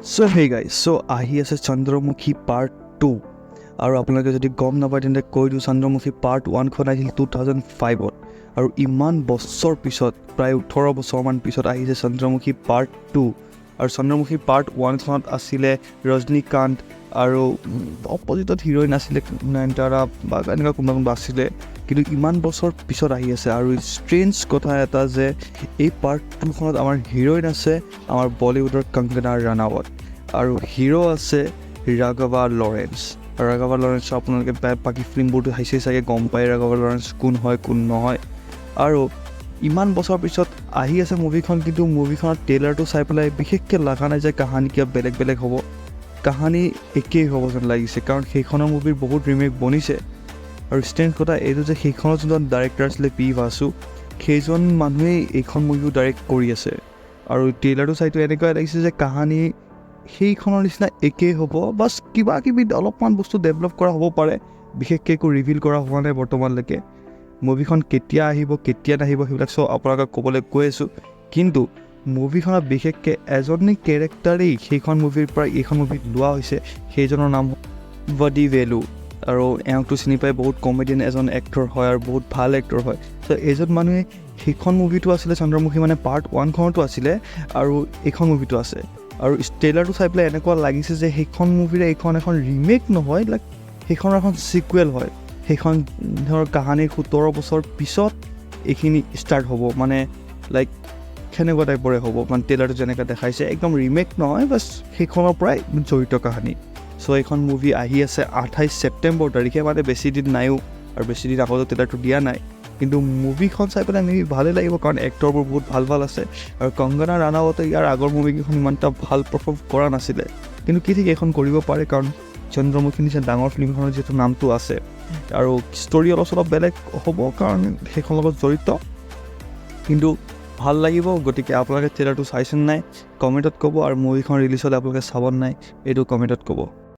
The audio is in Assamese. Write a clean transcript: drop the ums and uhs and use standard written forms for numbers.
So hey guys, so আহি আছে চন্দ্ৰমুখী পাৰ্ট 2 আৰু আপোনালোকে যদি গম নাপায় তেন্তে কৈ দিওঁ চন্দ্ৰমুখী পাৰ্ট 1 খন আহিছিল 2005ত আৰু ইমান বছৰ পিছত প্ৰায় 18 বছৰমান পিছত আহিছে চন্দ্ৰমুখী পাৰ্ট 2 আৰু চন্দ্ৰমুখী পাৰ্ট 1 খনত আছিলে ৰজনীকান্ত আৰু অপজিটত হিৰোইন আছিলে নয়নতাৰা বা এনেকুৱা কোনোবা আছিলে কিন্তু ইমান বছৰ পিছত আহি আছে আৰু ষ্ট্ৰেঞ্জ কথা এটা যে এই পাৰ্ট 2 খনত আমাৰ হিৰোইন আছে আমাৰ বলিউডৰ কংগনা ৰানাৱত আৰু হিৰো আছে ৰাঘৱা লৰেন্স আপোনালোকে বাকী ফিল্মবোৰটো চাইছে চাগে গম পায় ৰাঘৱা লৰেন্স কোন হয় কোন নহয় আৰু ইমান বছৰ পিছত আহি আছে মুভিখন কিন্তু মুভিখনৰ ট্ৰেইলাৰটো চাই পেলাই বিশেষকৈ লগা নাই যে কাহানী কিবা বেলেগ হ'ব কাহানী একেই হ'ব যেন লাগিছে কাৰণ সেইখনৰ মুভিৰ বহুত ৰিমেক বনিছে আৰু ষ্ট্ৰেঞ্জ কথা এইটো যে সেইখনৰ যোনজন ডাইৰেক্টৰ আছিলে পি ভাসু সেইজন মানুহেই এইখন মুভিও ডাইৰেক্ট কৰি আছে আৰু ট্ৰেইলাৰটো চাইটো এনেকুৱা লাগিছে যে কাহানী সেইখনৰ নিচিনা একেই হ'ব বাছ কিবা কিবি অলপমান বস্তু ডেভেলপ কৰা হ'ব পাৰে বিশেষকৈ একো ৰিভিল কৰা হোৱা নাই বৰ্তমানলৈকে মুভিখন কেতিয়া আহিব কেতিয়া নাহিব সেইবিলাক চব আপোনালোকক ক'বলৈ কৈ আছোঁ কিন্তু মুভিখনত বিশেষকৈ এজনী কেৰেক্টাৰেই সেইখন মুভিৰ পৰা এইখন মুভিত লোৱা হৈছে সেইজনৰ নাম বডি ভেলু আৰু এওঁকটো চিনি পাই বহুত কমেডিয়ান এজন এক্টৰ হয় আৰু বহুত ভাল এক্টৰ হয় ত' এইজন মানুহে সেইখন মুভিটো আছিলে চন্দ্ৰমুখী মানে পাৰ্ট 1 খনতো আছিলে আৰু এইখন মুভিটো আছে আৰু ট্ৰেইলাৰটো চাই পেলাই এনেকুৱা লাগিছে যে সেইখন মুভিৰে এইখন এখন ৰিমেক নহয় লাইক সেইখনৰ এখন ছিকুৱেল হয় সেইখন ধৰ কাহানীৰ 17 বছৰ পিছত এইখিনি ষ্টাৰ্ট হ'ব মানে লাইক সেনেকুৱা টাইপৰে হ'ব মানে ট্ৰেইলাৰটো যেনেকৈ দেখাইছে একদম ৰিমেক নহয় বাছ সেইখনৰ পৰাই জড়িত কাহানী চ' এইখন মুভি আহি আছে 28 ছেপ্টেম্বৰ তাৰিখে মানে বেছি দিন নাইও আৰু বেছি দিন আগতে ট্ৰেইলাৰটো দিয়া নাই কিন্তু মুভিখন চাই পেলাই মেবি ভালেই লাগিব কাৰণ এক্টৰবোৰ বহুত ভাল আছে আৰু কংগনা ৰানাৱতে ইয়াৰ আগৰ মুভিকেইখন ইমান এটা ভাল পাৰফৰ্ম কৰা নাছিলে কিন্তু কি ঠিক এইখন কৰিব পাৰে কাৰণ চন্দ্ৰমুখী নিচিনা ডাঙৰ ফিল্মখনৰ যিহেতু নামটো আছে আৰু ষ্টৰি অলপ বেলেগ হ'ব কাৰণ সেইখনৰ লগত জড়িত কিন্তু ভাল লাগিব গতিকে আপোনালোকে ট্ৰেইলাৰটো চাইছেনে নাই কমেণ্টত ক'ব আৰু মুভিখন ৰিলিজ হ'লে আপোনালোকে চাব নাই এইটো কমেণ্টত ক'ব